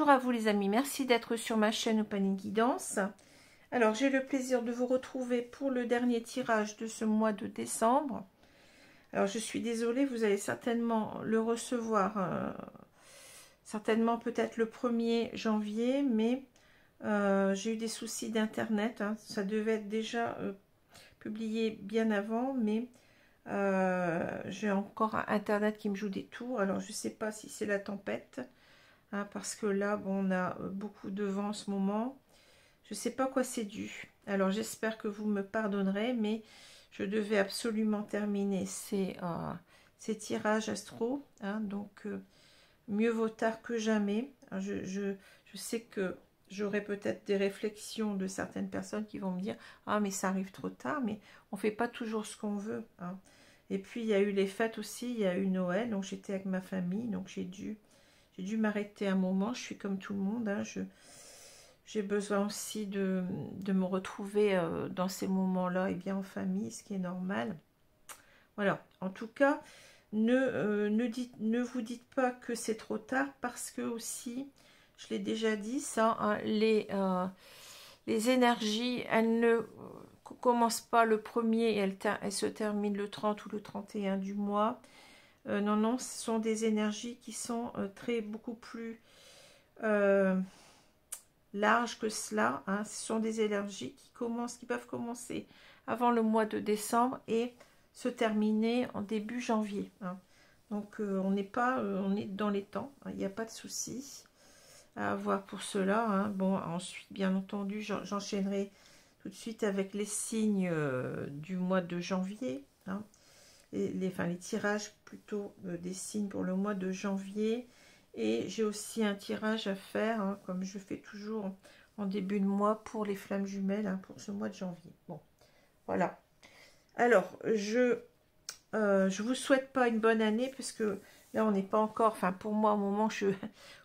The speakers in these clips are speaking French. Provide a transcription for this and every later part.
Bonjour à vous les amis, merci d'être sur ma chaîne Opaline Guidance. Alors j'ai le plaisir de vous retrouver pour le dernier tirage de ce mois de décembre. Alors je suis désolée, vous allez certainement le recevoir, certainement peut-être le 1er janvier, mais j'ai eu des soucis d'internet, hein. Ça devait être déjà publié bien avant, mais j'ai encore un internet qui me joue des tours. Alors je ne sais pas si c'est la tempête. Parce que là, bon, on a beaucoup de vent en ce moment. Je ne sais pas quoi c'est dû. Alors, j'espère que vous me pardonnerez, mais je devais absolument terminer ces tirages astro. Donc, mieux vaut tard que jamais. Je sais que j'aurai peut-être des réflexions de certaines personnes qui vont me dire « Ah, mais ça arrive trop tard, mais on ne fait pas toujours ce qu'on veut. » Et puis, il y a eu les fêtes aussi, il y a eu Noël, donc j'étais avec ma famille, donc j'ai dû m'arrêter un moment. Je suis comme tout le monde, j'ai besoin aussi de me retrouver dans ces moments-là et bien en famille, ce qui est normal. Voilà, en tout cas, ne vous dites pas que c'est trop tard, parce que aussi, je l'ai déjà dit, ça, les énergies, elles ne commencent pas le 1er et elles se terminent le 30 ou le 31 du mois. Non, non, ce sont des énergies qui sont beaucoup plus larges que cela. Ce sont des énergies qui peuvent commencer avant le mois de décembre et se terminer en début janvier. Donc, on est dans les temps. Il n'y a pas de souci à avoir pour cela. Bon, ensuite, bien entendu, j'enchaînerai tout de suite avec les signes du mois de janvier. Les tirages plutôt des signes pour le mois de janvier, et j'ai aussi un tirage à faire, comme je fais toujours en début de mois pour les flammes jumelles, pour ce mois de janvier. Bon, voilà. Alors, je vous souhaite pas une bonne année, parce que là on n'est pas encore, enfin pour moi au moment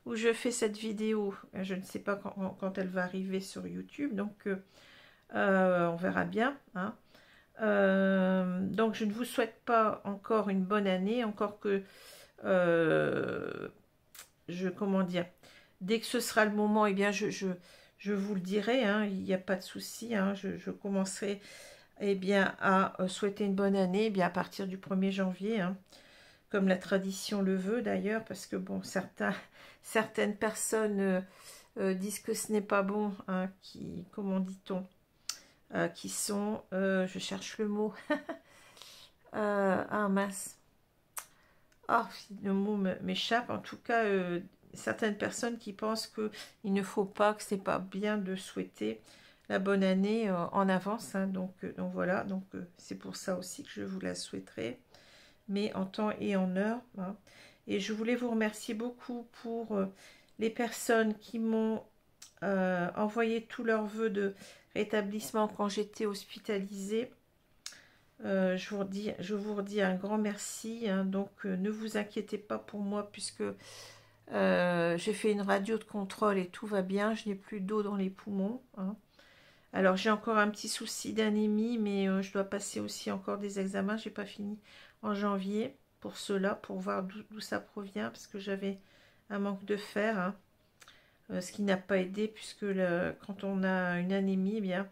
où je fais cette vidéo, je ne sais pas quand elle va arriver sur YouTube, donc on verra bien, donc je ne vous souhaite pas encore une bonne année, encore que comment dire, dès que ce sera le moment, eh bien je vous le dirai, il n'y a pas de souci, je commencerai bien à souhaiter une bonne année bien à partir du 1er janvier, comme la tradition le veut d'ailleurs, parce que bon, certaines personnes disent que ce n'est pas bon, comment dit-on, qui sont, je cherche le mot, mince, le mot m'échappe, en tout cas, certaines personnes qui pensent qu'il ne faut pas, que c'est pas bien de souhaiter la bonne année en avance, donc voilà, donc c'est pour ça aussi que je vous la souhaiterai, mais en temps et en heure, et je voulais vous remercier beaucoup pour les personnes qui m'ont envoyé tous leurs vœux de rétablissement quand j'étais hospitalisée. Je vous redis un grand merci, donc ne vous inquiétez pas pour moi, puisque j'ai fait une radio de contrôle et tout va bien, je n'ai plus d'eau dans les poumons, Alors j'ai encore un petit souci d'anémie, mais je dois passer aussi encore des examens, j'ai pas fini en janvier pour cela, pour voir d'où ça provient, parce que j'avais un manque de fer, ce qui n'a pas aidé, puisque quand on a une anémie, eh bien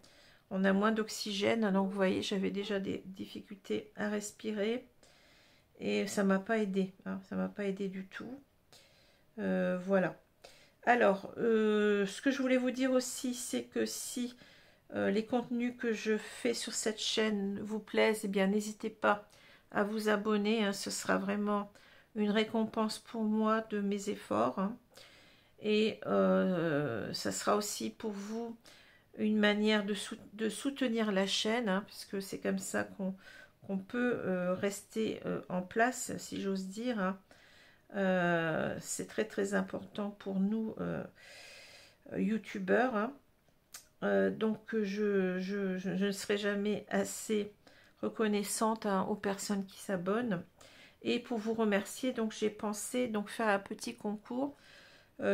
on a moins d'oxygène, donc vous voyez, j'avais déjà des difficultés à respirer, et ça m'a pas aidé, ça m'a pas aidé du tout. Voilà. Alors, ce que je voulais vous dire aussi, c'est que si les contenus que je fais sur cette chaîne vous plaisent, eh bien n'hésitez pas à vous abonner, ce sera vraiment une récompense pour moi de mes efforts, et ça sera aussi pour vous une manière de soutenir la chaîne, puisque c'est comme ça qu'on peut rester en place, si j'ose dire, c'est très très important pour nous youtubeurs, donc je ne serai jamais assez reconnaissante aux personnes qui s'abonnent. Et pour vous remercier, donc j'ai pensé faire un petit concours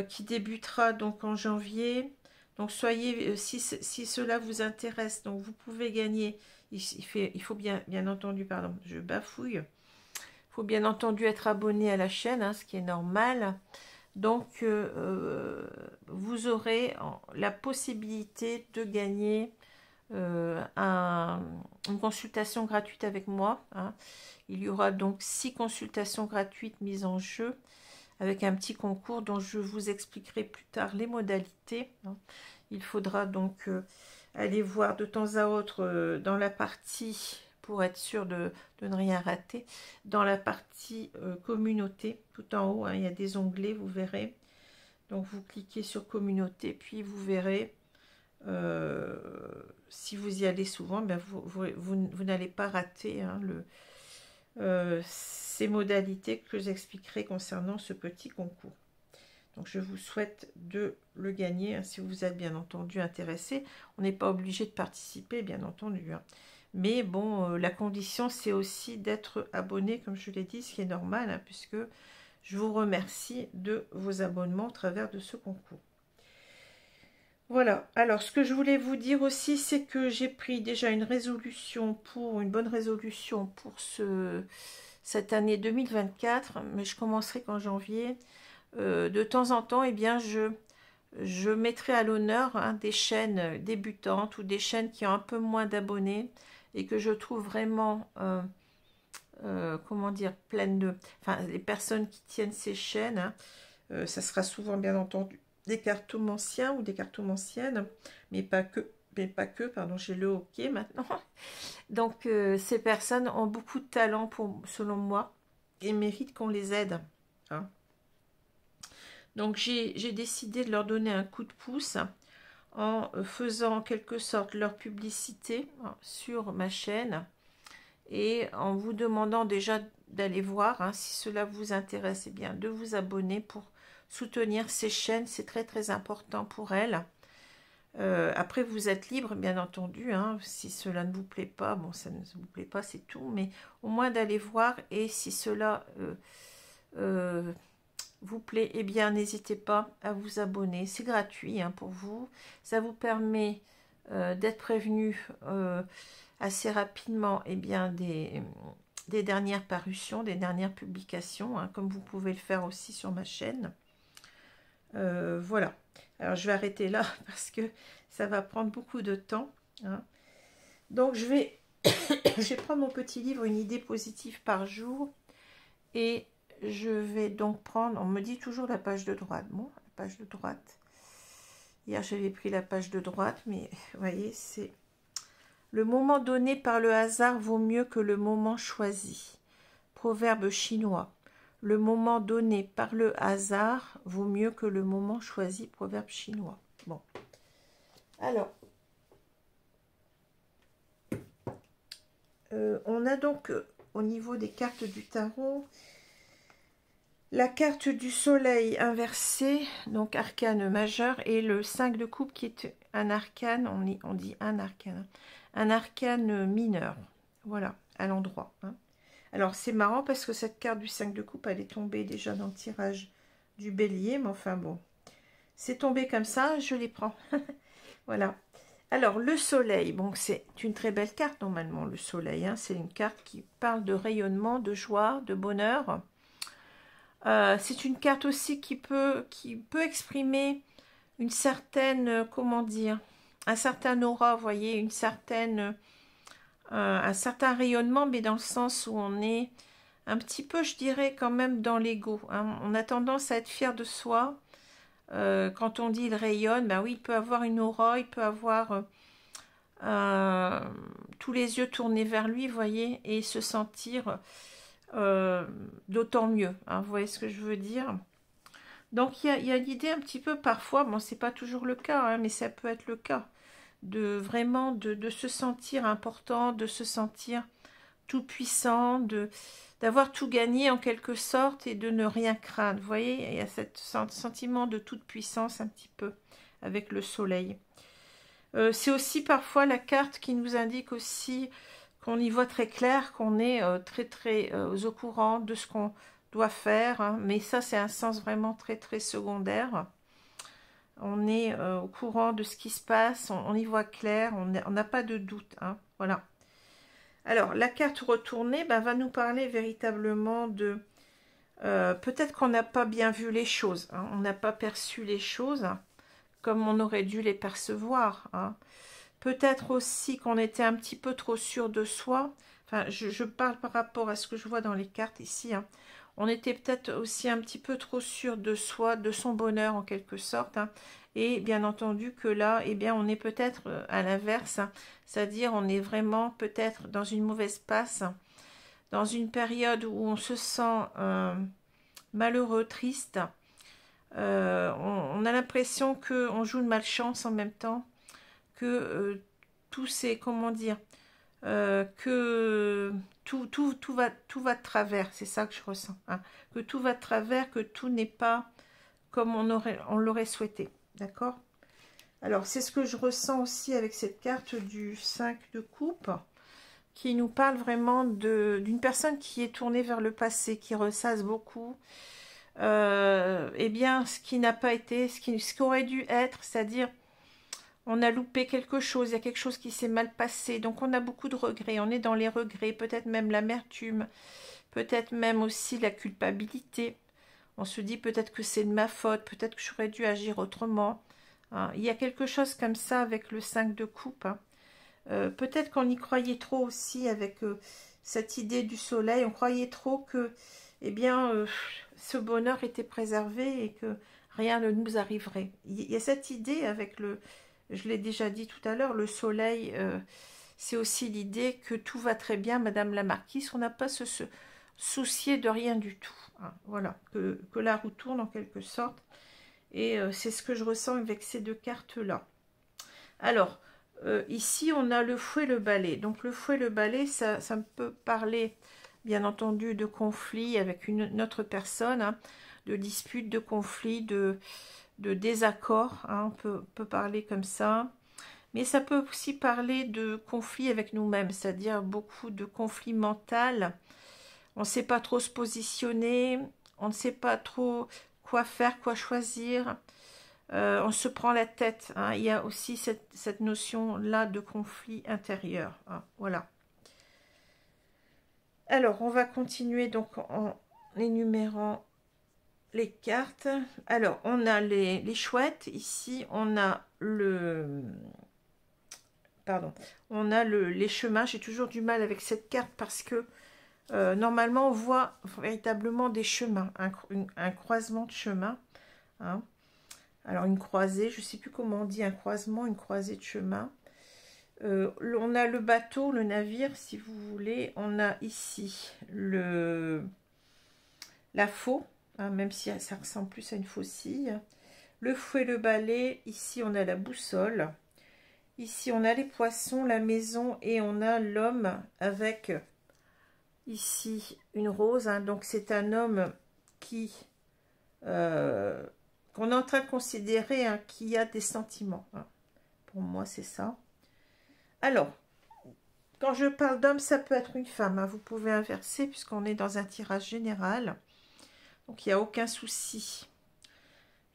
qui débutera donc en janvier. Donc soyez, si cela vous intéresse, donc vous pouvez gagner. Il faut bien entendu, pardon, je bafouille. Il faut bien entendu être abonné à la chaîne, ce qui est normal. Donc, vous aurez la possibilité de gagner une consultation gratuite avec moi. Hein. Il y aura donc 6 consultations gratuites mises en jeu avec un petit concours dont je vous expliquerai plus tard les modalités. Hein. Il faudra donc aller voir de temps à autre dans la partie, pour être sûr de ne rien rater, dans la partie communauté, tout en haut, hein, il y a des onglets, vous verrez. Donc vous cliquez sur communauté, puis vous verrez, si vous y allez souvent, ben vous n'allez pas rater hein, ces modalités que j'expliquerai concernant ce petit concours. Donc je vous souhaite de le gagner, hein, si vous êtes bien entendu intéressé. On n'est pas obligé de participer, bien entendu. Hein. Mais bon, la condition, c'est aussi d'être abonné, comme je l'ai dit, ce qui est normal, hein, puisque je vous remercie de vos abonnements au travers de ce concours. Voilà, alors ce que je voulais vous dire aussi, c'est que j'ai pris déjà une bonne résolution pour cette année 2024, mais je commencerai qu'en janvier. De temps en temps, eh bien, je mettrai à l'honneur hein, des chaînes débutantes ou des chaînes qui ont un peu moins d'abonnés et que je trouve vraiment, comment dire, pleines de... Enfin, les personnes qui tiennent ces chaînes, hein, ça sera souvent, bien entendu, des cartomanciens ou des cartomanciennes, mais pas que, pardon, j'ai le hockey maintenant. Donc, ces personnes ont beaucoup de talent, selon moi, et méritent qu'on les aide. Hein. Donc j'ai décidé de leur donner un coup de pouce en faisant en quelque sorte leur publicité sur ma chaîne et en vous demandant déjà d'aller voir hein, si cela vous intéresse, eh bien de vous abonner pour soutenir ces chaînes, c'est très très important pour elles. Après vous êtes libre bien entendu, hein, si cela ne vous plaît pas, bon ça ne vous plaît pas c'est tout, mais au moins d'aller voir et si cela vous plaît, eh bien n'hésitez pas à vous abonner, c'est gratuit hein, pour vous, ça vous permet d'être prévenu assez rapidement eh bien, des dernières parutions, des dernières publications, hein, comme vous pouvez le faire aussi sur ma chaîne. Voilà, alors je vais arrêter là parce que ça va prendre beaucoup de temps. Hein. Donc je vais prendre mon petit livre, une idée positive par jour, et je vais donc prendre, on me dit toujours la page de droite. Bon, la page de droite. Hier, j'avais pris la page de droite, mais vous voyez, c'est... Le moment donné par le hasard vaut mieux que le moment choisi. Proverbe chinois. Le moment donné par le hasard vaut mieux que le moment choisi. Proverbe chinois. Bon. Alors, on a donc, au niveau des cartes du tarot... La carte du soleil inversé, donc arcane majeur, et le 5 de coupe qui est un arcane, on dit un arcane mineur. Voilà, à l'endroit. Hein. Alors c'est marrant parce que cette carte du 5 de coupe, elle est tombée déjà dans le tirage du bélier, mais enfin bon, c'est tombé comme ça, je les prends. Voilà. Alors le soleil, bon c'est une très belle carte normalement, le soleil, hein, c'est une carte qui parle de rayonnement, de joie, de bonheur. C'est une carte aussi qui peut exprimer une certaine, comment dire, un certain aura, vous voyez, une certaine, un certain rayonnement, mais dans le sens où on est un petit peu, je dirais, quand même dans l'ego. Hein. On a tendance à être fier de soi. Quand on dit il rayonne, ben oui, il peut avoir une aura, il peut avoir tous les yeux tournés vers lui, vous voyez, et se sentir... d'autant mieux, hein, vous voyez ce que je veux dire. Donc il y a l'idée un petit peu parfois, bon c'est pas toujours le cas, hein, mais ça peut être le cas, de vraiment de se sentir important, de se sentir tout puissant, d'avoir tout gagné en quelque sorte et de ne rien craindre. Vous voyez, il y a ce sentiment de toute puissance un petit peu avec le soleil. C'est aussi parfois la carte qui nous indique aussi qu'on y voit très clair, qu'on est très au courant de ce qu'on doit faire, hein. Mais ça c'est un sens vraiment très secondaire. On est au courant de ce qui se passe, on y voit clair, on n'a pas de doute, hein. Voilà. Alors la carte retournée va nous parler véritablement de Peut-être qu'on n'a pas bien vu les choses, hein, on n'a pas perçu les choses comme on aurait dû les percevoir, hein. Peut-être aussi qu'on était un petit peu trop sûr de soi. Enfin, je parle par rapport à ce que je vois dans les cartes ici, hein. On était peut-être aussi un petit peu trop sûr de soi, de son bonheur en quelque sorte, hein. Et bien entendu que là, eh bien, on est peut-être à l'inverse, hein. C'est-à-dire on est vraiment peut-être dans une mauvaise passe, dans une période où on se sent malheureux, triste. On a l'impression qu'on joue de malchance en même temps, que tout c'est, comment dire, que tout va de travers, c'est ça que je ressens, hein. Que tout va de travers, que tout n'est pas comme on l'aurait souhaité, d'accord? Alors, c'est ce que je ressens aussi avec cette carte du 5 de coupe, qui nous parle vraiment d'une personne qui est tournée vers le passé, qui ressasse beaucoup, eh bien, ce qui n'a pas été, ce qui aurait dû être, c'est-à-dire, on a loupé quelque chose, il y a quelque chose qui s'est mal passé, donc on a beaucoup de regrets, on est dans les regrets, peut-être même l'amertume, peut-être même aussi la culpabilité. On se dit peut-être que c'est de ma faute, peut-être que j'aurais dû agir autrement, hein. Il y a quelque chose comme ça avec le 5 de coupe, hein. Peut-être qu'on y croyait trop aussi avec cette idée du soleil, on croyait trop que, eh bien, ce bonheur était préservé et que rien ne nous arriverait. Il y a cette idée avec le, je l'ai déjà dit tout à l'heure, le soleil, c'est aussi l'idée que tout va très bien, Madame la Marquise, on n'a pas se soucier de rien du tout, hein. Voilà, que la roue tourne en quelque sorte, et c'est ce que je ressens avec ces deux cartes-là. Alors, ici, on a le fouet et le balai. Donc, le fouet et le balai, ça peut parler, bien entendu, de conflit avec une autre personne, hein, de dispute, de conflit, de désaccord, hein, on peut parler comme ça. Mais ça peut aussi parler de conflit avec nous-mêmes, c'est-à-dire beaucoup de conflits mentaux. On ne sait pas trop se positionner, on ne sait pas trop quoi faire, quoi choisir. On se prend la tête, hein. Il y a aussi cette notion-là de conflit intérieur, hein. Voilà. Alors, on va continuer donc en énumérant les cartes. Alors, on a les chouettes. Ici, on a on a les chemins. J'ai toujours du mal avec cette carte parce que normalement, on voit véritablement des chemins, un croisement de chemins, hein. Alors, une croisée, je ne sais plus comment on dit, un croisement, une croisée de chemin. On a le bateau, le navire, si vous voulez. On a ici la faux, hein, même si ça ressemble plus à une faucille. Le fouet, le balai. Ici, on a la boussole. Ici, on a les poissons, la maison, et on a l'homme avec, ici, une rose, hein. Donc, c'est un homme qui... qu'on est en train de considérer, hein, qui a des sentiments, hein. Pour moi, c'est ça. Alors, quand je parle d'homme, ça peut être une femme, hein. Vous pouvez inverser puisqu'on est dans un tirage général. Donc, il n'y a aucun souci.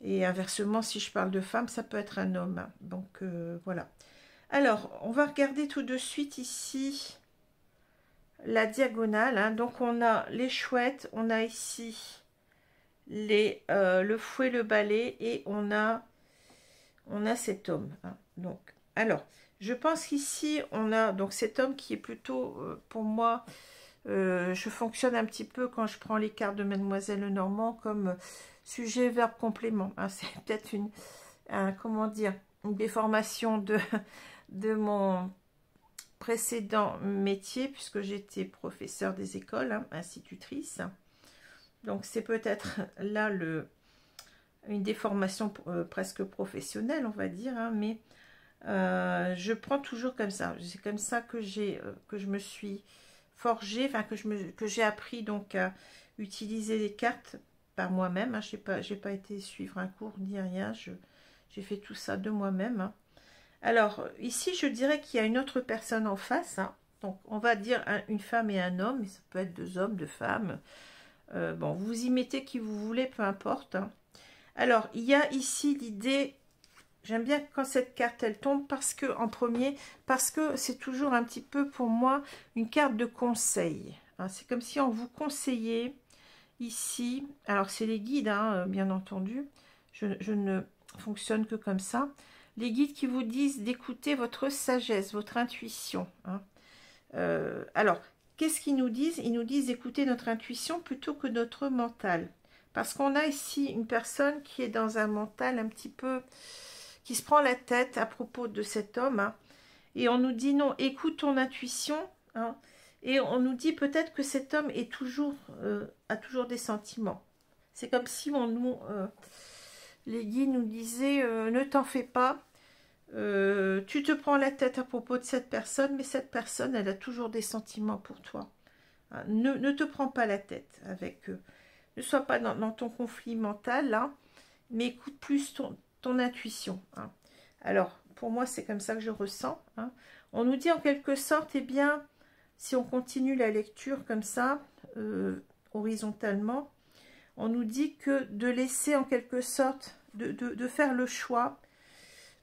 Et inversement, si je parle de femme, ça peut être un homme, hein. Donc, voilà. Alors, on va regarder tout de suite ici la diagonale, hein. Donc, on a les chouettes, on a ici le fouet, le balai, et on a cet homme, hein. Donc, alors, je pense qu'ici, on a donc cet homme qui est plutôt, pour moi, je fonctionne un petit peu quand je prends les cartes de Mademoiselle Lenormand comme sujet, verbe, complément, hein. C'est peut-être comment dire, une déformation de mon précédent métier, puisque j'étais professeure des écoles, hein, institutrice. Donc, c'est peut-être là une déformation presque professionnelle, on va dire, hein, mais je prends toujours comme ça. C'est comme ça que je me suis forgée, enfin que j'ai appris donc à utiliser les cartes par moi-même, hein. J'ai pas été suivre un cours ni rien. J'ai fait tout ça de moi-même, hein. Alors ici, je dirais qu'il y a une autre personne en face, hein. Donc on va dire une femme et un homme, mais ça peut être deux hommes, deux femmes. Bon, vous y mettez qui vous voulez, peu importe, hein. Alors, il y a ici l'idée, j'aime bien quand cette carte, elle tombe, parce que en premier, parce que c'est toujours un petit peu, pour moi, une carte de conseil, hein. C'est comme si on vous conseillait, ici, alors c'est les guides, hein, bien entendu, je ne fonctionne que comme ça, les guides qui vous disent d'écouter votre sagesse, votre intuition, hein. Alors, qu'est-ce qu'ils nous disent? Ils nous disent d'écouter notre intuition plutôt que notre mental. Parce qu'on a ici une personne qui est dans un mental un petit peu... qui se prend la tête à propos de cet homme. Hein, et on nous dit non, écoute ton intuition. Hein, et on nous dit peut-être que cet homme est toujours, a toujours des sentiments. C'est comme si les guides nous disaient ne t'en fais pas. Tu te prends la tête à propos de cette personne, mais cette personne, elle a toujours des sentiments pour toi. Hein, ne te prends pas la tête avec eux. Ne sois pas dans ton conflit mental, là, mais écoute plus ton intuition. Hein. Alors, pour moi, c'est comme ça que je ressens. Hein. On nous dit en quelque sorte, eh bien, si on continue la lecture comme ça, horizontalement, on nous dit que de laisser en quelque sorte, de faire le choix,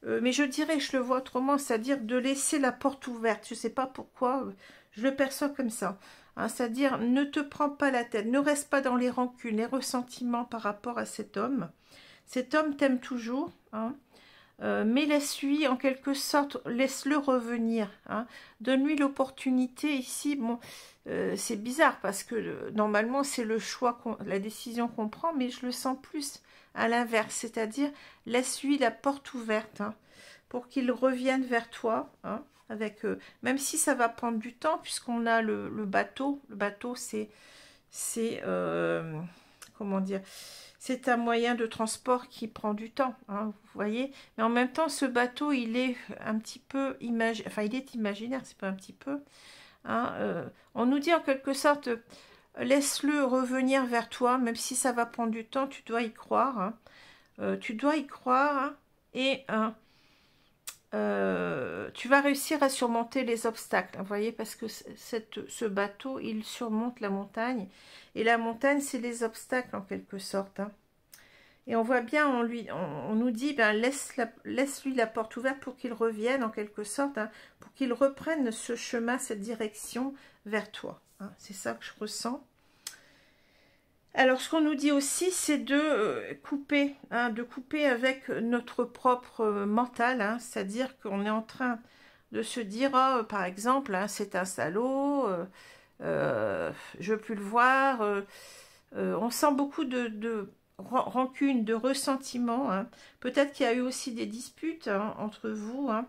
mais je dirais, je le vois autrement, c'est-à-dire de laisser la porte ouverte. Je ne sais pas pourquoi, je le perçois comme ça. Hein, c'est-à-dire, ne te prends pas la tête, ne reste pas dans les rancunes, les ressentiments par rapport à cet homme. Cet homme t'aime toujours, hein, mais laisse-lui en quelque sorte, laisse-le revenir. Hein, donne-lui l'opportunité ici. Bon, c'est bizarre parce que normalement, c'est le choix, la décision qu'on prend, mais je le sens plus à l'inverse, c'est-à-dire laisse-lui la porte ouverte, hein, pour qu'il revienne vers toi, hein, avec même si ça va prendre du temps, puisqu'on a le bateau. Le bateau, c'est comment dire, c'est un moyen de transport qui prend du temps, hein, vous voyez. Mais en même temps, ce bateau, il est un petit peu enfin, il est imaginaire, c'est pas un petit peu. Hein, on nous dit en quelque sorte, laisse-le revenir vers toi, même si ça va prendre du temps, tu dois y croire. Hein. Tu dois y croire, hein, et tu vas réussir à surmonter les obstacles. Vous voyez, parce que ce bateau, il surmonte la montagne. Et la montagne, c'est les obstacles en quelque sorte. Hein. Et on voit bien, on nous dit, ben, laisse-lui la porte ouverte pour qu'il revienne en quelque sorte, hein, pour qu'il reprenne ce chemin, cette direction vers toi. Hein. C'est ça que je ressens. Alors, ce qu'on nous dit aussi, c'est de couper, hein, de couper avec notre propre mental, hein, c'est-à-dire qu'on est en train de se dire, oh, par exemple, hein, c'est un salaud, je veux plus le voir. On sent beaucoup de rancune, de ressentiment. Hein. Peut-être qu'il y a eu aussi des disputes, hein, entre vous, hein,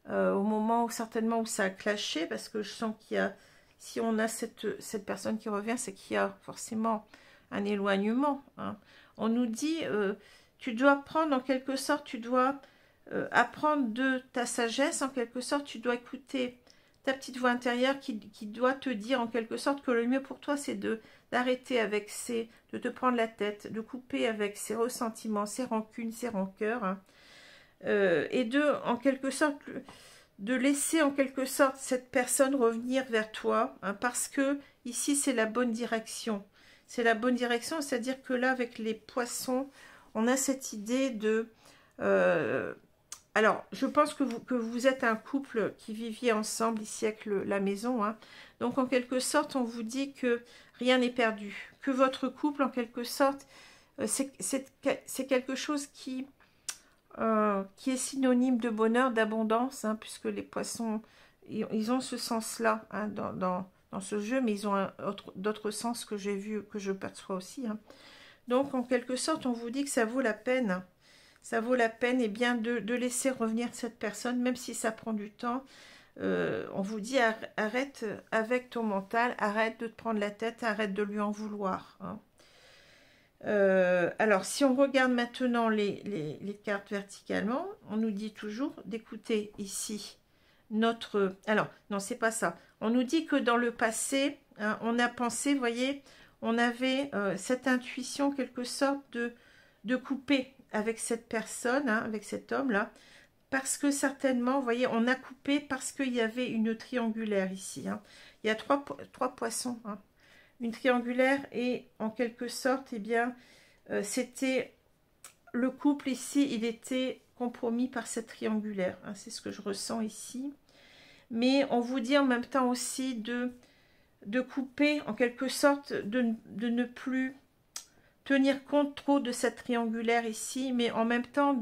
au moment où certainement où ça a clashé, parce que je sens qu'il y a, si on a cette personne qui revient, c'est qu'il y a forcément un éloignement. Hein. On nous dit, tu dois prendre en quelque sorte, tu dois apprendre de ta sagesse, en quelque sorte, tu dois écouter ta petite voix intérieure qui doit te dire en quelque sorte que le mieux pour toi, c'est d'arrêter avec de te prendre la tête, de couper avec ces ressentiments, ces rancunes, ces rancœurs, hein, et en quelque sorte, de laisser en quelque sorte cette personne revenir vers toi, hein, parce que ici, c'est la bonne direction. C'est la bonne direction, c'est-à-dire que là, avec les poissons, on a cette idée de... alors, je pense que vous êtes un couple qui viviez ensemble ici avec la maison. Hein. Donc, en quelque sorte, on vous dit que rien n'est perdu. Que votre couple, en quelque sorte, c'est quelque chose qui est synonyme de bonheur, d'abondance, hein, puisque les poissons, ils ont ce sens-là, hein, dans ce jeu, mais ils ont d'autres sens que j'ai vu, que je perçois aussi. Hein. Donc, en quelque sorte, on vous dit que ça vaut la peine. Ça vaut la peine, eh bien, de laisser revenir cette personne, même si ça prend du temps. On vous dit, arrête avec ton mental, arrête de te prendre la tête, arrête de lui en vouloir. Hein. Alors, si on regarde maintenant les cartes verticalement, on nous dit toujours d'écouter ici notre... Alors, non, c'est pas ça. On nous dit que dans le passé, hein, on a pensé, vous voyez, on avait cette intuition, quelque sorte, de couper avec cette personne, hein, avec cet homme-là, parce que certainement, vous voyez, on a coupé parce qu'il y avait une triangulaire ici. Hein. Il y a trois poissons, hein. Une triangulaire et en quelque sorte, eh bien, c'était le couple ici, il était compromis par cette triangulaire. Hein, c'est ce que je ressens ici. Mais on vous dit en même temps aussi de couper, en quelque sorte, de ne plus tenir compte trop de cette triangulaire ici, mais en même temps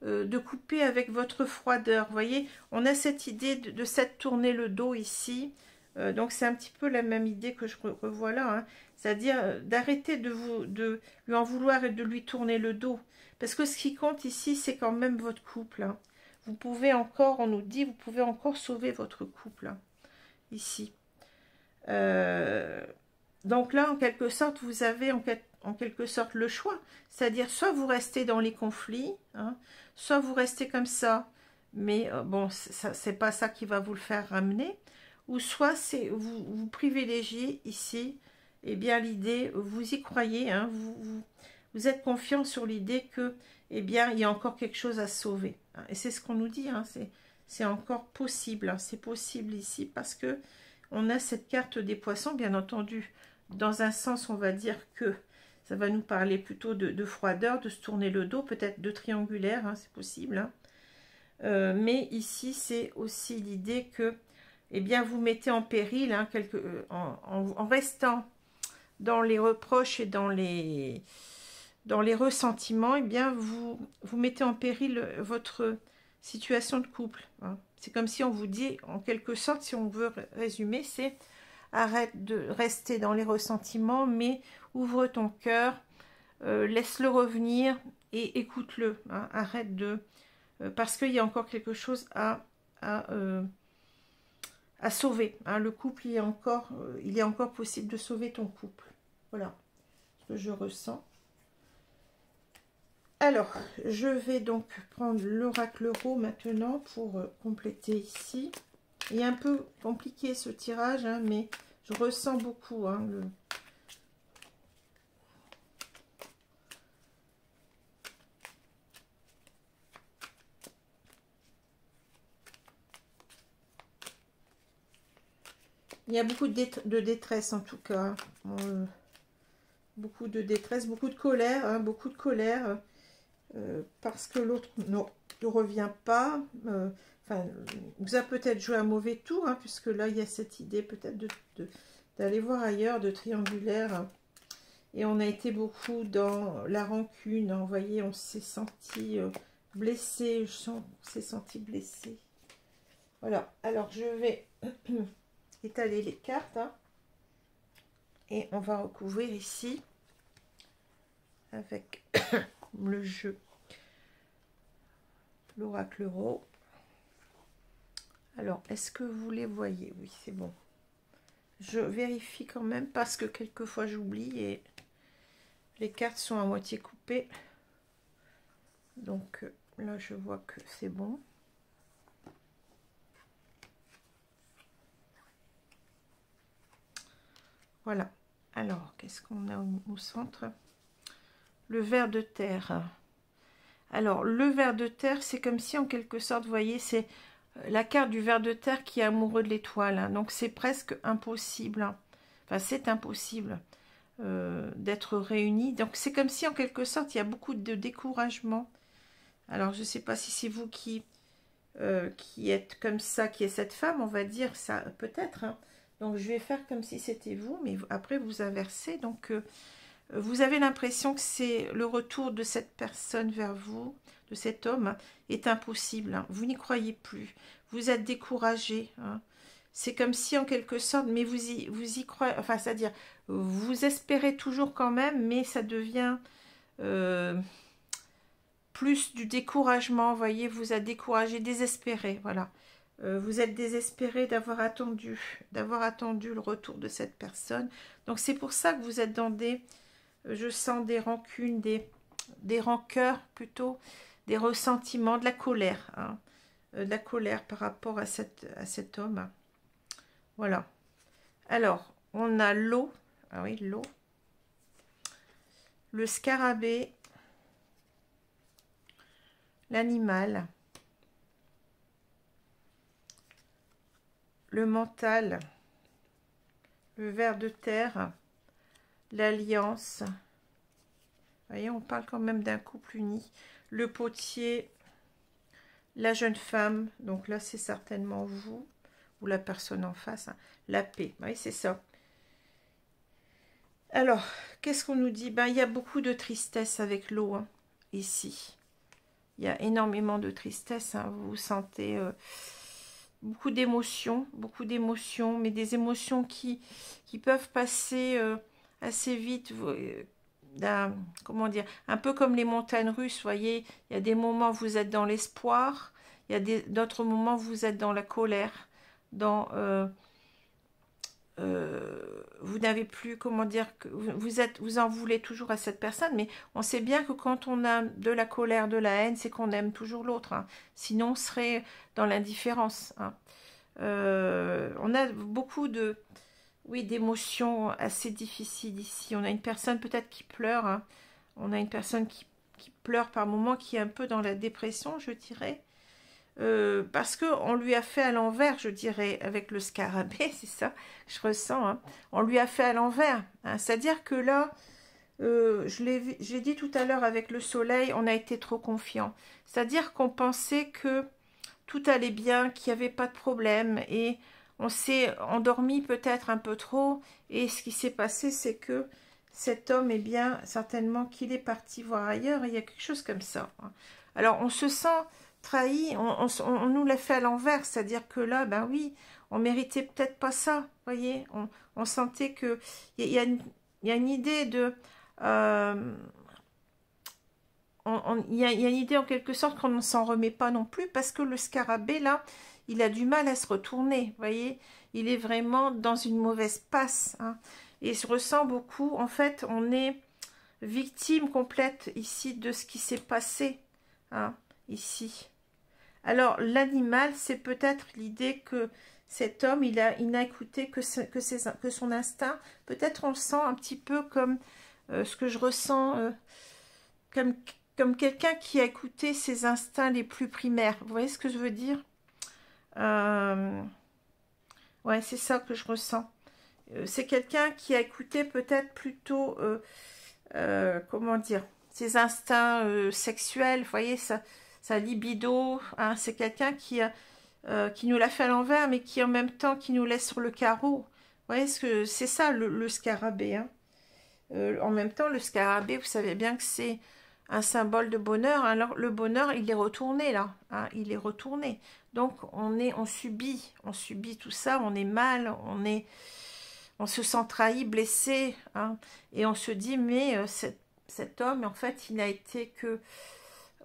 de couper avec votre froideur. Vous voyez, on a cette idée de s'être tourné le dos ici. Donc c'est un petit peu la même idée que je revois là, hein. C'est-à-dire d'arrêter de lui en vouloir et de lui tourner le dos. Parce que ce qui compte ici, c'est quand même votre couple, hein. Vous pouvez encore, on nous dit, vous pouvez encore sauver votre couple, hein, ici. Donc là, en quelque sorte, vous avez en quelque sorte le choix. C'est-à-dire, soit vous restez dans les conflits, hein, soit vous restez comme ça, mais bon, c'est pas ça qui va vous le faire ramener, ou soit vous privilégiez ici, eh bien l'idée, vous y croyez, hein, vous êtes confiant sur l'idée que, eh bien, il y a encore quelque chose à sauver, hein, et c'est ce qu'on nous dit, hein, c'est encore possible, hein, c'est possible ici, parce que on a cette carte des poissons, bien entendu. Dans un sens, on va dire que ça va nous parler plutôt de froideur, de se tourner le dos, peut-être de triangulaire, hein, c'est possible, hein. Mais ici, c'est aussi l'idée que, eh bien, vous mettez en péril, hein, en restant dans les reproches et dans les ressentiments, eh bien, vous mettez en péril votre situation de couple, hein. C'est comme si on vous dit, en quelque sorte, si on veut résumer, c'est arrête de rester dans les ressentiments, mais ouvre ton cœur, laisse-le revenir et écoute-le, hein. Arrête de... parce qu'il y a encore quelque chose à sauver, hein. Le couple, il est encore possible de sauver ton couple. Voilà ce que je ressens. Alors, je vais donc prendre l'oracle Euro maintenant pour compléter ici. Il est un peu compliqué ce tirage, hein, mais je ressens beaucoup, hein, il y a beaucoup de détresse en tout cas. Beaucoup de détresse, beaucoup de colère, hein, beaucoup de colère. Parce que l'autre ne revient pas, enfin, vous a peut-être joué un mauvais tour, hein, puisque là, il y a cette idée peut-être d'aller voir ailleurs, de triangulaire, hein, et on a été beaucoup dans la rancune, hein, vous voyez, on s'est senti blessé, on s'est senti blessé. Voilà, alors je vais étaler les cartes, hein, et on va recouvrir ici avec le jeu, l'oracle Euro. Alors, est-ce que vous les voyez? Oui, c'est bon. Je vérifie quand même parce que quelquefois j'oublie et les cartes sont à moitié coupées. Donc là, je vois que c'est bon. Voilà. Alors, qu'est-ce qu'on a au centre? Le ver de terre. Alors, le ver de terre, c'est comme si, en quelque sorte, vous voyez, c'est la carte du ver de terre qui est amoureux de l'étoile, hein. Donc, c'est presque impossible, hein. Enfin, c'est impossible d'être réunis. Donc, c'est comme si, en quelque sorte, il y a beaucoup de découragement. Alors, je ne sais pas si c'est vous qui êtes comme ça, qui est cette femme, on va dire ça, peut-être, hein. Donc, je vais faire comme si c'était vous, mais après, vous inversez. Donc, vous avez l'impression que c'est le retour de cette personne vers vous, de cet homme, est impossible, hein. Vous n'y croyez plus. Vous êtes découragé, hein. C'est comme si, en quelque sorte, mais vous y croyez, enfin, c'est-à-dire, vous espérez toujours quand même, mais ça devient plus du découragement, vous voyez, vous êtes découragé, désespéré, voilà. Vous êtes désespéré d'avoir attendu le retour de cette personne. Donc, c'est pour ça que vous êtes dans je sens des rancunes, des rancœurs plutôt, des ressentiments, de la colère, hein, de la colère par rapport à cet homme. Voilà. Alors, on a l'eau, ah oui, l'eau, le scarabée, l'animal, le mental, le ver de terre, l'alliance. Vous voyez, on parle quand même d'un couple uni. Le potier, la jeune femme, donc là c'est certainement vous ou la personne en face, hein. La paix, oui c'est ça. Alors, qu'est-ce qu'on nous dit? Ben, il y a beaucoup de tristesse avec l'eau, hein, ici. Il y a énormément de tristesse, hein. Vous sentez beaucoup d'émotions, mais des émotions qui peuvent passer assez vite. Comment dire, un peu comme les montagnes russes, vous voyez, il y a des moments où vous êtes dans l'espoir, il y a d'autres moments où vous êtes dans la colère, dans vous n'avez plus, comment dire, que vous en voulez toujours à cette personne, mais on sait bien que quand on a de la colère, de la haine, c'est qu'on aime toujours l'autre, hein. Sinon on serait dans l'indifférence, hein. On a beaucoup de, oui, d'émotions assez difficiles ici. On a une personne peut-être qui pleure, hein. On a une personne qui pleure par moments, qui est un peu dans la dépression, je dirais. Parce qu'on lui a fait à l'envers, je dirais, avec le scarabée, c'est ça que je ressens, hein. On lui a fait à l'envers, hein. C'est-à-dire que là, j'ai dit tout à l'heure avec le soleil, on a été trop confiant. C'est-à-dire qu'on pensait que tout allait bien, qu'il n'y avait pas de problème, et on s'est endormi peut-être un peu trop, et ce qui s'est passé, c'est que cet homme, eh bien, certainement qu'il est parti voir ailleurs, il y a quelque chose comme ça, hein. Alors, on se sent trahi, on nous l'a fait à l'envers, c'est-à-dire que là, ben oui, on méritait peut-être pas ça, voyez, on sentait que il y a une idée de il y a une idée en quelque sorte qu'on ne s'en remet pas non plus, parce que le scarabée là, il a du mal à se retourner, vous voyez, il est vraiment dans une mauvaise passe, hein, et je ressens beaucoup, en fait, on est victime complète ici de ce qui s'est passé, hein, ici. Alors, l'animal, c'est peut-être l'idée que cet homme, il n'a écouté que son instinct. Peut-être on le sent un petit peu comme ce que je ressens, comme quelqu'un qui a écouté ses instincts les plus primaires. Vous voyez ce que je veux dire? Ouais, c'est ça que je ressens. C'est quelqu'un qui a écouté peut-être plutôt, comment dire, ses instincts sexuels, vous voyez, sa libido, hein. C'est quelqu'un qui nous l'a fait à l'envers, mais qui en même temps qui nous laisse sur le carreau. Vous voyez, c'est ça le scarabée, hein. En même temps, le scarabée, vous savez bien que c'est un symbole de bonheur. Alors, le bonheur, il est retourné là, hein, il est retourné. Donc, on subit tout ça, on est mal, on se sent trahi, blessé, hein, et on se dit, mais cet homme, en fait, il n'a été que...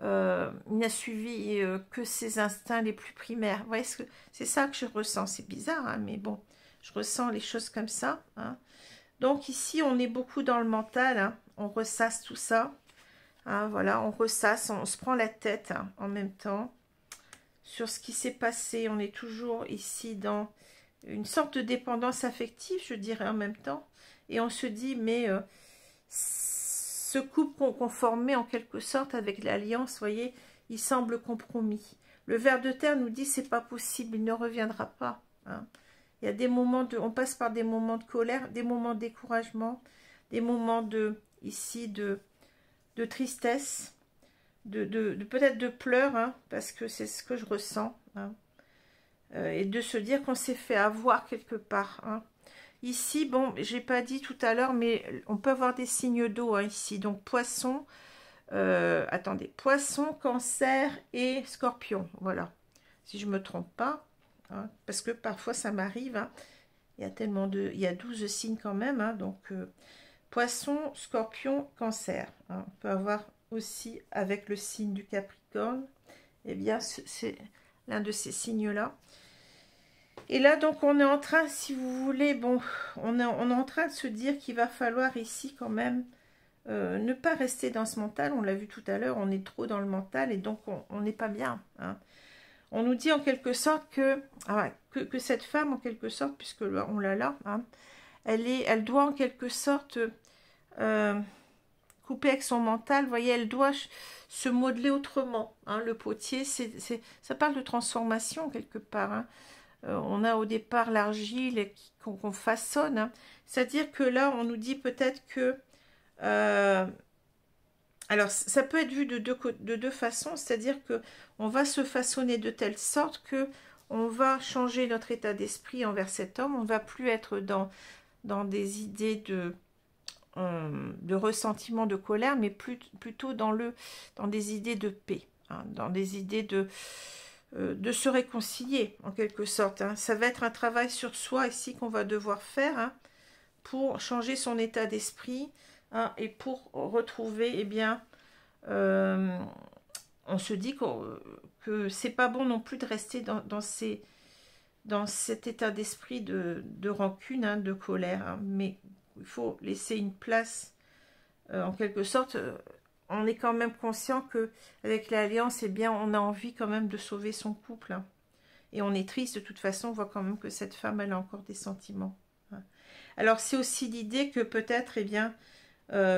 il n'a suivi que ses instincts les plus primaires. Vous voyez, c'est ça que je ressens. C'est bizarre, hein, mais bon, je ressens les choses comme ça, hein. Donc ici, on est beaucoup dans le mental, hein. On ressasse tout ça, hein, voilà, on ressasse, on se prend la tête, hein, en même temps sur ce qui s'est passé. On est toujours ici dans une sorte de dépendance affective, je dirais, en même temps, et on se dit, mais ce couple qu'on formait en quelque sorte avec l'alliance, vous voyez, il semble compromis. Le ver de terre nous dit, c'est pas possible, il ne reviendra pas, hein. Il y a des moments on passe par des moments de colère, des moments de découragement, des moments ici de tristesse, peut-être de pleurs, hein, parce que c'est ce que je ressens, hein, et de se dire qu'on s'est fait avoir quelque part, hein. Ici, bon, j'ai pas dit tout à l'heure, mais on peut avoir des signes d'eau, hein, ici, donc poisson, attendez, poisson, cancer et scorpion, voilà, si je me trompe pas. Hein, parce que parfois ça m'arrive, hein, il y a 12 signes quand même, hein, donc poisson, scorpion, cancer, hein. On peut avoir aussi avec le signe du Capricorne, et bien c'est l'un de ces signes là. Et là donc on est en train, si vous voulez, bon, on est en train de se dire qu'il va falloir ici quand même ne pas rester dans ce mental. On l'a vu tout à l'heure, on est trop dans le mental et donc on n'est pas bien, hein. On nous dit en quelque sorte que cette femme, en quelque sorte, puisque on l'a là, hein, elle doit en quelque sorte couper avec son mental. Vous voyez, elle doit se modeler autrement, hein. Le potier, ça parle de transformation quelque part, hein. On a au départ l'argile qu'on façonne, hein. C'est-à-dire que là, on nous dit peut-être que... alors, ça peut être vu de deux façons, c'est-à-dire que on va se façonner de telle sorte que on va changer notre état d'esprit envers cet homme. On ne va plus être dans des idées de... de ressentiment, de colère, mais plutôt dans des idées de paix, hein, dans des idées de se réconcilier, en quelque sorte. Hein. Ça va être un travail sur soi ici qu'on va devoir faire, hein, pour changer son état d'esprit, hein, et pour retrouver, eh bien, on se dit que c'est pas bon non plus de rester dans cet état d'esprit de rancune, hein, de colère, hein, mais il faut laisser une place, en quelque sorte. On est quand même conscient que avec l'alliance, eh bien, on a envie quand même de sauver son couple, hein, et on est triste de toute façon. On voit quand même que cette femme, elle a encore des sentiments, hein. Alors c'est aussi l'idée que peut-être, eh bien,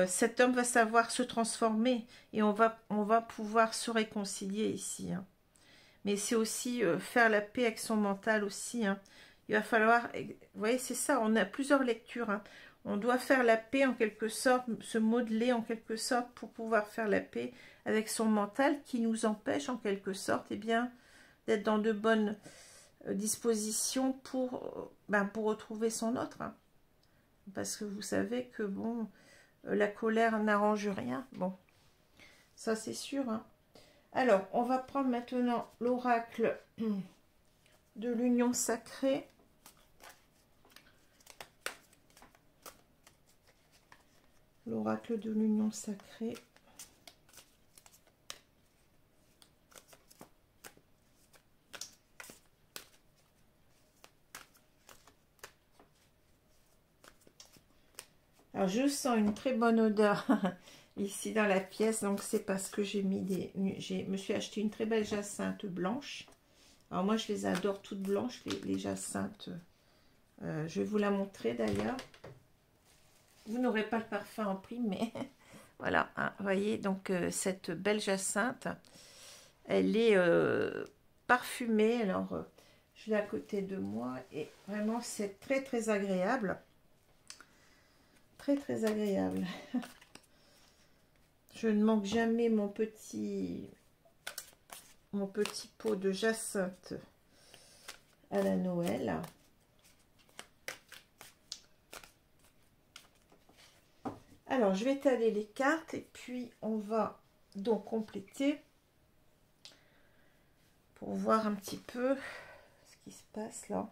cet homme va savoir se transformer et on va pouvoir se réconcilier ici, hein. Mais c'est aussi faire la paix avec son mental aussi, hein. Il va falloir, vous voyez, c'est ça, on a plusieurs lectures, hein. On doit faire la paix en quelque sorte, se modeler en quelque sorte pour pouvoir faire la paix avec son mental qui nous empêche en quelque sorte, eh bien, d'être dans de bonnes dispositions pour retrouver son autre, hein. Parce que vous savez que, bon, la colère n'arrange rien. Bon, ça c'est sûr, hein. Alors, on va prendre maintenant l'oracle de l'union sacrée. L'oracle de l'union sacrée. Alors, je sens une très bonne odeur ici dans la pièce, donc c'est parce que j'ai mis me suis acheté une très belle jacinthe blanche. Alors moi, je les adore toutes blanches, les jacinthes. Je vais vous la montrer d'ailleurs. Vous n'aurez pas le parfum en prix, mais voilà, hein, vous voyez, donc cette belle jacinthe, elle est parfumée. Alors, je l'ai à côté de moi et vraiment, c'est très, très agréable. Très, très agréable. Je ne manque jamais mon petit pot de jacinthe à la Noël. Alors, je vais étaler les cartes et puis on va donc compléter pour voir un petit peu ce qui se passe là.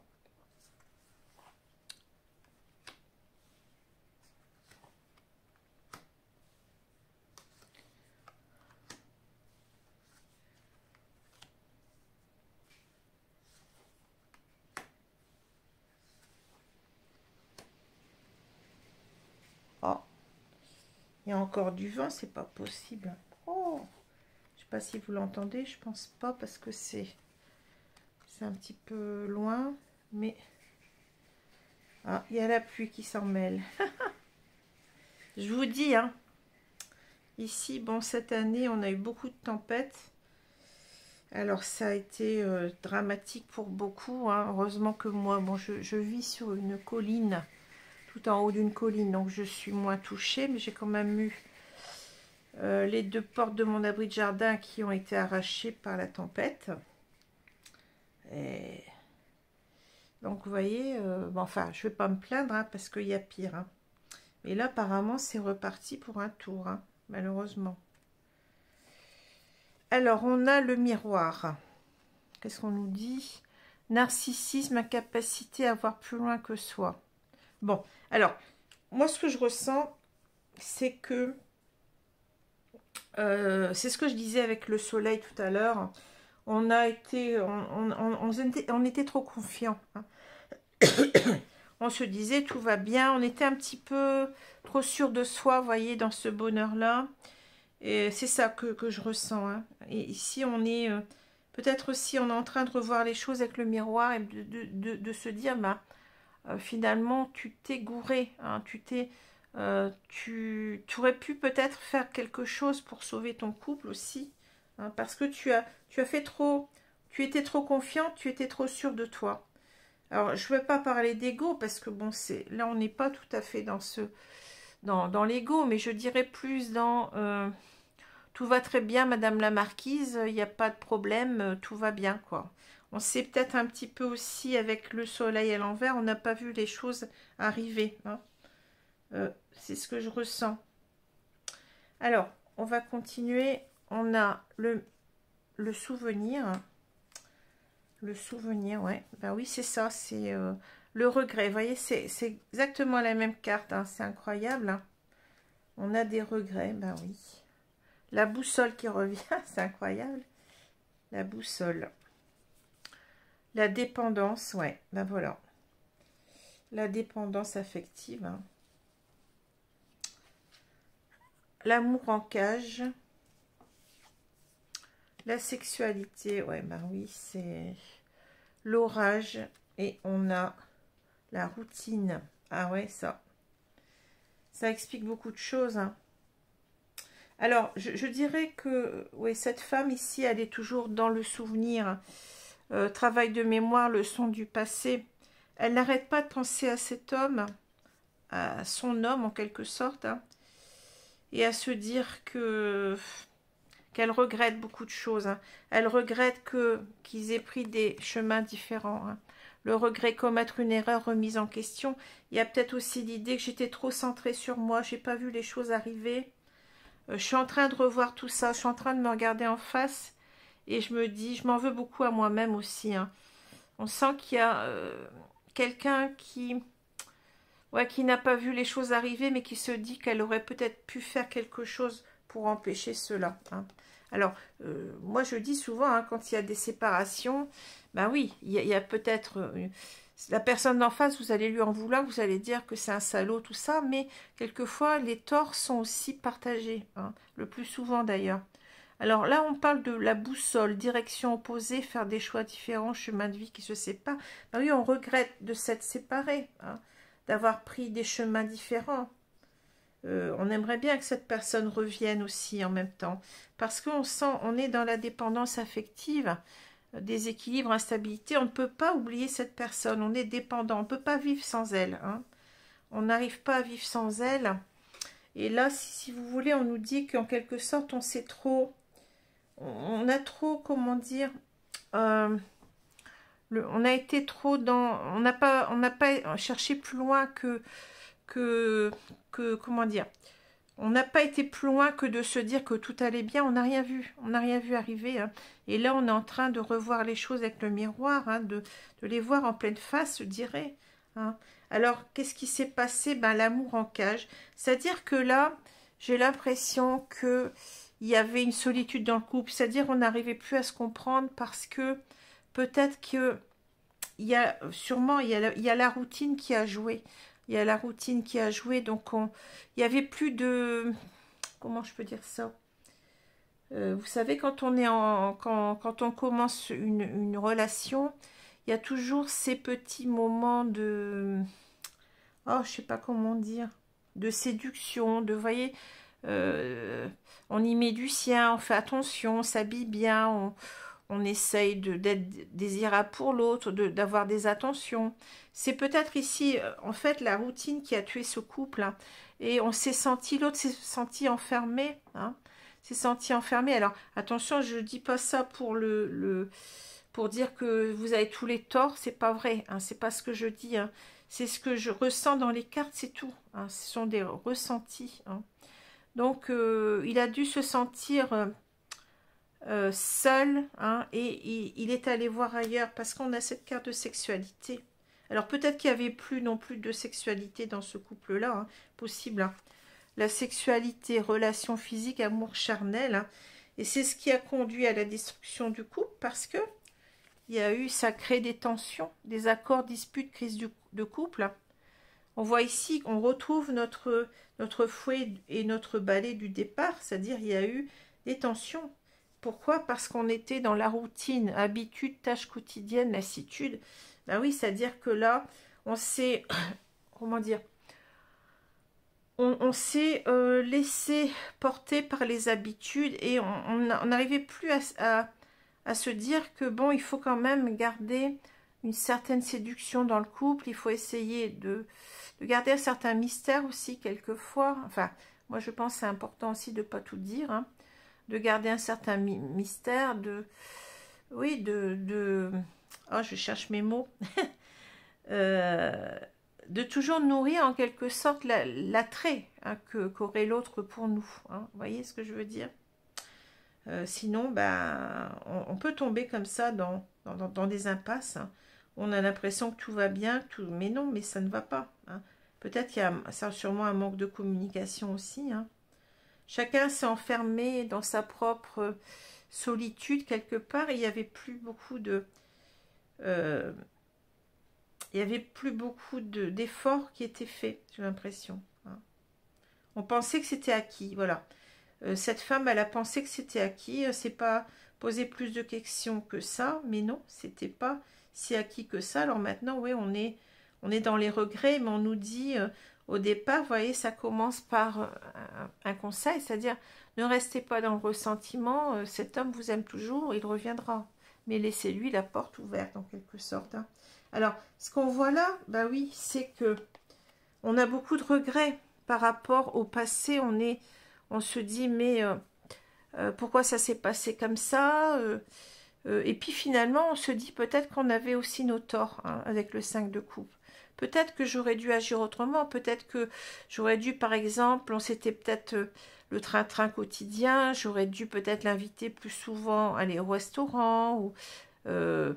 Oh, il y a encore du vent, c'est pas possible. Oh, je sais pas si vous l'entendez, je pense pas parce que c'est un petit peu loin, mais ah, il y a la pluie qui s'en mêle. Je vous dis, hein, ici, bon, cette année, on a eu beaucoup de tempêtes. Alors, ça a été dramatique pour beaucoup, hein. Heureusement que moi, bon, je vis sur une colline, tout en haut d'une colline, donc je suis moins touchée, mais j'ai quand même eu les 2 portes de mon abri de jardin qui ont été arrachées par la tempête. Et donc, vous voyez, bon, enfin, je ne vais pas me plaindre, hein, parce qu'il y a pire, hein. Mais là, apparemment, c'est reparti pour un tour, hein, malheureusement. Alors, on a le miroir. Qu'est-ce qu'on nous dit? Narcissisme, incapacité à voir plus loin que soi. Bon, alors, moi, ce que je ressens, c'est que... c'est ce que je disais avec le soleil tout à l'heure. On a été... On était trop confiants, hein. On se disait tout va bien, on était un petit peu trop sûr de soi, vous voyez, dans ce bonheur-là. Et c'est ça que je ressens, hein. Et ici, on est peut-être aussi, on est en train de revoir les choses avec le miroir et de se dire, bah, finalement, tu t'es gouré, hein, tu aurais pu peut-être faire quelque chose pour sauver ton couple aussi, hein, parce que tu as fait trop, tu étais trop confiante, tu étais trop sûre de toi. Alors, je ne vais pas parler d'ego, parce que bon, là, on n'est pas tout à fait dans l'ego, mais je dirais plus dans tout va très bien, Madame la Marquise, il n'y a pas de problème, tout va bien, quoi. On sait peut-être un petit peu aussi avec le soleil à l'envers, on n'a pas vu les choses arriver, hein. C'est ce que je ressens. Alors, on va continuer. On a le souvenir. Le souvenir, ouais. Ben oui, c'est ça. C'est le regret. Vous voyez, c'est exactement la même carte. Hein. C'est incroyable. Hein. On a des regrets. Ben oui. La boussole qui revient. C'est incroyable. La boussole. La dépendance, ouais. Ben voilà. La dépendance affective. Hein. L'amour en cage. La sexualité, ouais, ben oui, c'est l'orage. Et on a la routine. Ah ouais, ça explique beaucoup de choses. Hein. Alors, je dirais que ouais, cette femme ici, elle est toujours dans le souvenir. Travail de mémoire, leçon du passé. Elle n'arrête pas de penser à cet homme, à son homme en quelque sorte, hein, et à se dire que qu'elle regrette beaucoup de choses. Hein. Elle regrette qu'ils aient pris des chemins différents. Hein. Le regret, commettre une erreur, remise en question. Il y a peut-être aussi l'idée que j'étais trop centrée sur moi, j'ai pas vu les choses arriver. Je suis en train de revoir tout ça, je suis en train de me regarder en face et je me dis, je m'en veux beaucoup à moi-même aussi. Hein. On sent qu'il y a quelqu'un qui n'a pas vu les choses arriver, mais qui se dit qu'elle aurait peut-être pu faire quelque chose pour empêcher cela. Hein. Alors, moi je dis souvent, hein, quand il y a des séparations, ben oui, il y a peut-être... la personne d'en face, vous allez lui en vouloir, vous allez dire que c'est un salaud, tout ça, mais quelquefois, les torts sont aussi partagés, hein, le plus souvent d'ailleurs. Alors là, on parle de la boussole, direction opposée, faire des choix différents, chemin de vie qui se séparent. Ben oui, on regrette de s'être séparés, hein, d'avoir pris des chemins différents. On aimerait bien que cette personne revienne aussi en même temps, parce qu'on sent, on est dans la dépendance affective, déséquilibre, instabilité, on ne peut pas oublier cette personne, on est dépendant, on ne peut pas vivre sans elle, hein. On n'arrive pas à vivre sans elle, et là, si vous voulez, on nous dit qu'en quelque sorte, on sait trop, on a trop, comment dire, on a été trop dans, on n'a pas cherché plus loin que comment dire, on n'a pas été plus loin que de se dire que tout allait bien, on n'a rien vu arriver. Hein. Et là, on est en train de revoir les choses avec le miroir, hein, de les voir en pleine face, je dirais. Hein. Alors, qu'est-ce qui s'est passé? Ben, l'amour en cage. C'est-à-dire que là, j'ai l'impression qu'il y avait une solitude dans le couple. C'est-à-dire qu'on n'arrivait plus à se comprendre parce que peut-être que il y a la routine qui a joué. Il y a la routine qui a joué, donc il n'y avait plus de... Comment je peux dire ça? Vous savez, quand on commence une relation, il y a toujours ces petits moments de... Oh, je sais pas comment dire. De séduction, de, vous voyez, on y met du sien, on fait attention, on s'habille bien, on essaye d'être désirable pour l'autre, d'avoir des attentions. C'est peut-être ici, en fait, la routine qui a tué ce couple. Hein, et on s'est senti, l'autre s'est senti enfermé. Hein, s'est senti enfermé. Alors, attention, je ne dis pas ça pour pour dire que vous avez tous les torts. C'est pas vrai. Hein, c'est pas ce que je dis. Hein, c'est ce que je ressens dans les cartes, c'est tout. Hein, ce sont des ressentis. Hein. Donc, il a dû se sentir... seul, hein, et il est allé voir ailleurs parce qu'on a cette carte de sexualité. Alors peut-être qu'il n'y avait plus non plus de sexualité dans ce couple-là, hein, possible. Hein. La sexualité, relation physique, amour charnel, hein, et c'est ce qui a conduit à la destruction du couple parce que il y a eu, ça crée des tensions, des accords, disputes, crises de couple. Hein. On voit ici, on retrouve notre fouet et notre balai du départ, c'est-à-dire il y a eu des tensions. Pourquoi? Parce qu'on était dans la routine, habitude, tâches quotidiennes, lassitude. Ben oui, c'est-à-dire que là, on s'est, comment dire, on s'est laissé porter par les habitudes et on n'arrivait plus à se dire que bon, il faut quand même garder une certaine séduction dans le couple. Il faut essayer de garder un certain mystère aussi quelquefois. Enfin, moi je pense que c'est important aussi de ne pas tout dire, hein. De garder un certain mystère, oui, oh, je cherche mes mots, de toujours nourrir en quelque sorte l'attrait qu'aurait l'autre pour nous. Hein. Vous voyez ce que je veux dire? Sinon, ben, on peut tomber comme ça dans des impasses. Hein. On a l'impression que tout va bien, mais non, mais ça ne va pas. Hein. Peut-être qu'il y a sûrement un manque de communication aussi. Hein. Chacun s'est enfermé dans sa propre solitude quelque part. Et il n'y avait plus beaucoup d'efforts qui étaient faits, j'ai l'impression. Hein. On pensait que c'était acquis, voilà. Cette femme, elle a pensé que c'était acquis. C'est pas poser plus de questions que ça, mais non, c'était pas si acquis que ça. Alors maintenant, oui, on est dans les regrets, mais on nous dit au départ, vous voyez, ça commence par un conseil, c'est-à-dire ne restez pas dans le ressentiment. Cet homme vous aime toujours, il reviendra, mais laissez-lui la porte ouverte en quelque sorte. Hein. Alors, ce qu'on voit là, bah oui, c'est que on a beaucoup de regrets par rapport au passé. On se dit, mais pourquoi ça s'est passé comme ça et puis finalement, on se dit peut-être qu'on avait aussi nos torts hein, avec le 5 de coupe. Peut-être que j'aurais dû agir autrement. Peut-être que j'aurais dû, par exemple, on s'était peut-être le train-train quotidien. J'aurais dû peut-être l'inviter plus souvent, aller au restaurant ou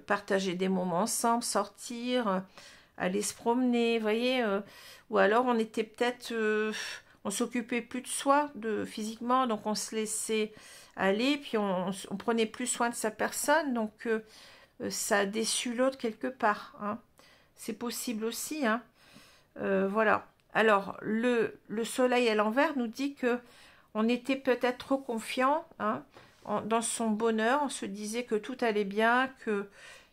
partager des moments ensemble, sortir, aller se promener, vous voyez. Ou alors, on était peut-être... on s'occupait plus de soi physiquement, donc on se laissait aller, puis on prenait plus soin de sa personne, donc ça a déçu l'autre quelque part. Hein. C'est possible aussi. Hein. Voilà. Alors, le soleil à l'envers nous dit que on était peut-être trop confiant hein, dans son bonheur. On se disait que tout allait bien, qu'il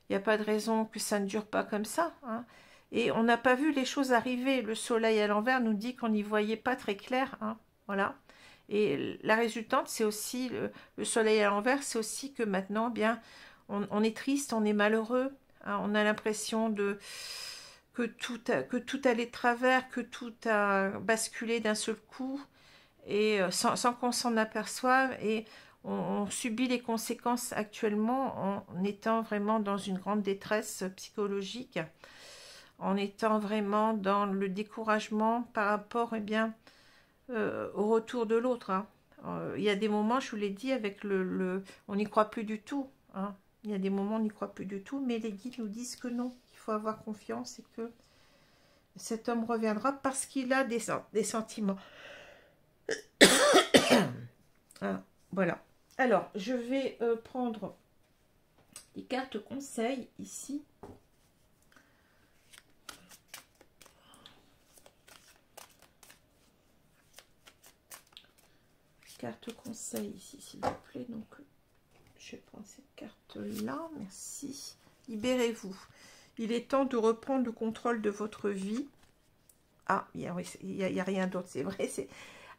n'y a pas de raison que ça ne dure pas comme ça. Hein. Et on n'a pas vu les choses arriver. Le soleil à l'envers nous dit qu'on n'y voyait pas très clair. Hein. Voilà. Et la résultante, c'est aussi, le soleil à l'envers, c'est aussi que maintenant, bien, on est triste, on est malheureux. Hein. On a l'impression que tout allait de travers, que tout a basculé d'un seul coup, et sans qu'on s'en aperçoive. Et on subit les conséquences actuellement en étant vraiment dans une grande détresse psychologique, en étant vraiment dans le découragement par rapport au retour de l'autre. Hein. Il y a des moments, je vous l'ai dit, avec on n'y croit plus du tout. Hein. Il y a des moments, on n'y croit plus du tout, mais les guides nous disent que non, il faut avoir confiance et que cet homme reviendra parce qu'il a des sentiments. Ah, voilà. Alors, je vais prendre les cartes conseils ici. Carte conseil ici, s'il vous plaît. Donc, je vais prendre cette carte-là. Merci. Libérez-vous. Il est temps de reprendre le contrôle de votre vie. Ah, il y a rien d'autre, c'est vrai.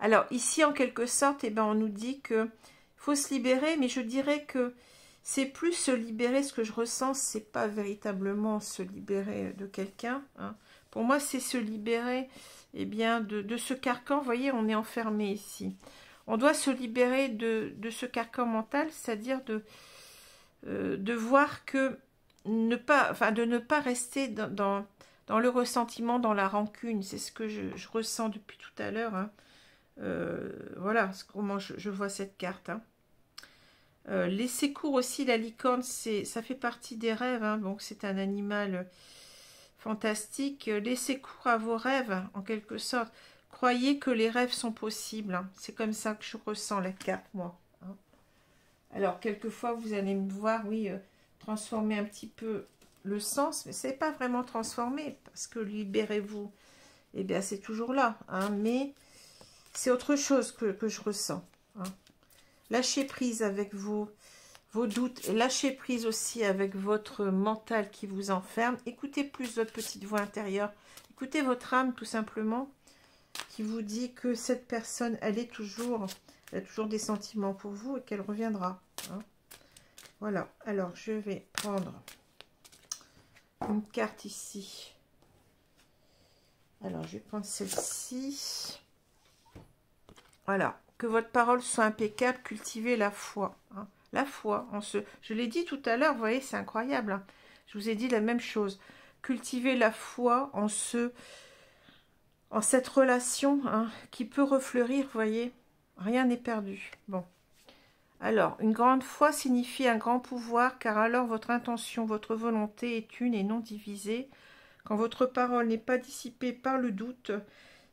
Alors, ici, en quelque sorte, eh ben, on nous dit qu'il faut se libérer, mais je dirais que c'est plus se libérer. Ce que je ressens, c'est pas véritablement se libérer de quelqu'un. Hein. Pour moi, c'est se libérer eh bien, de ce carcan. Vous voyez, on est enfermé ici. On doit se libérer de ce carcan mental, c'est-à-dire de voir que de ne pas rester dans le ressentiment, dans la rancune. C'est ce que je ressens depuis tout à l'heure. Hein. Voilà comment je vois cette carte. Hein. Laissez court aussi, la licorne, ça fait partie des rêves. Hein, donc c'est un animal fantastique. Laissez court à vos rêves, en quelque sorte. Croyez que les rêves sont possibles. Hein. C'est comme ça que je ressens la carte, moi. Hein. Alors, quelquefois, vous allez me voir, oui, transformer un petit peu le sens, mais c'est pas vraiment transformé, parce que libérez-vous, eh bien, c'est toujours là. Hein, mais c'est autre chose que je ressens. Hein. Lâchez prise avec vos doutes, et lâchez prise aussi avec votre mental qui vous enferme. Écoutez plus votre petite voix intérieure. Écoutez votre âme, tout simplement, qui vous dit que cette personne, elle a toujours des sentiments pour vous et qu'elle reviendra. Hein. Voilà. Alors, je vais prendre une carte ici. Alors, je vais prendre celle-ci. Voilà. Que votre parole soit impeccable, cultivez la foi. Hein. La foi. Je l'ai dit tout à l'heure, vous voyez, c'est incroyable. Hein. Je vous ai dit la même chose. Cultivez la foi en ce en cette relation hein, qui peut refleurir, vous voyez, rien n'est perdu. Bon. Alors, une grande foi signifie un grand pouvoir, car alors votre intention, votre volonté est une et non divisée. Quand votre parole n'est pas dissipée par le doute,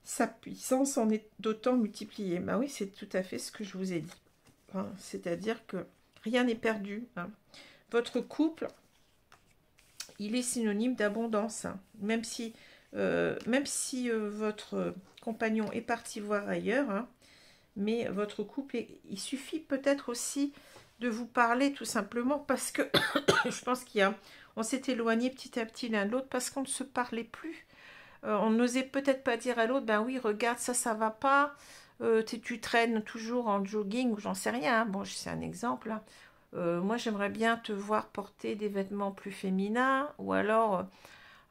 sa puissance en est d'autant multipliée. Ben oui, c'est tout à fait ce que je vous ai dit. Hein, c'est-à-dire que rien n'est perdu. Hein. Votre couple, il est synonyme d'abondance. Hein. Même si, votre compagnon est parti voir ailleurs, hein, mais votre couple, il suffit peut-être aussi de vous parler tout simplement parce que je pense on s'est éloigné petit à petit l'un de l'autre parce qu'on ne se parlait plus. On n'osait peut-être pas dire à l'autre, ben oui, regarde, ça va pas, tu traînes toujours en jogging ou j'en sais rien. Hein. Bon, c'est un exemple. Hein. Moi, j'aimerais bien te voir porter des vêtements plus féminins ou alors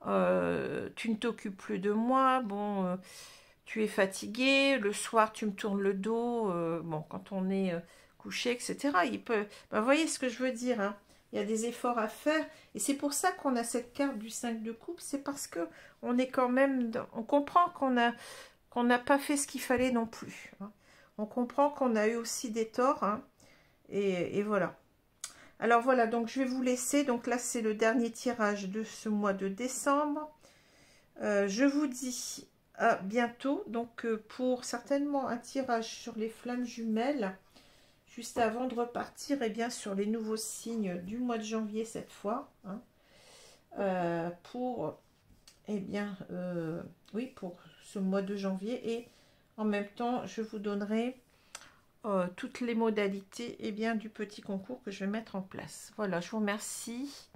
tu ne t'occupes plus de moi. Bon, tu es fatigué, le soir tu me tournes le dos, bon, quand on est couché, etc. Il peut, ben, vous voyez ce que je veux dire, hein. Il y a des efforts à faire, et c'est pour ça qu'on a cette carte du 5 de coupe, c'est parce que on est quand même, on comprend qu'on n'a pas fait ce qu'il fallait non plus. Hein. On comprend qu'on a eu aussi des torts, hein, et voilà. Alors voilà, donc je vais vous laisser, donc là c'est le dernier tirage de ce mois de décembre. Je vous dis à bientôt, donc pour certainement un tirage sur les flammes jumelles, juste avant de repartir et bien sur les nouveaux signes du mois de janvier cette fois, hein, pour, eh bien, oui, pour ce mois de janvier, et en même temps, je vous donnerai toutes les modalités et bien, du petit concours que je vais mettre en place. Voilà, je vous remercie.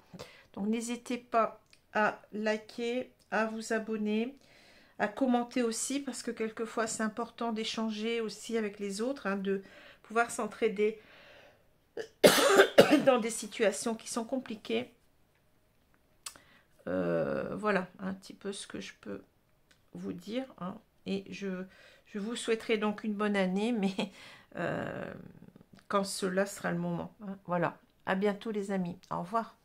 Donc, n'hésitez pas à liker, à vous abonner, à commenter aussi, parce que quelquefois c'est important d'échanger aussi avec les autres, hein, de pouvoir s'entraider dans des situations qui sont compliquées. Voilà un petit peu ce que je peux vous dire, hein. Et je vous souhaiterai donc une bonne année, mais quand cela sera le moment, hein. Voilà, à bientôt les amis, au revoir.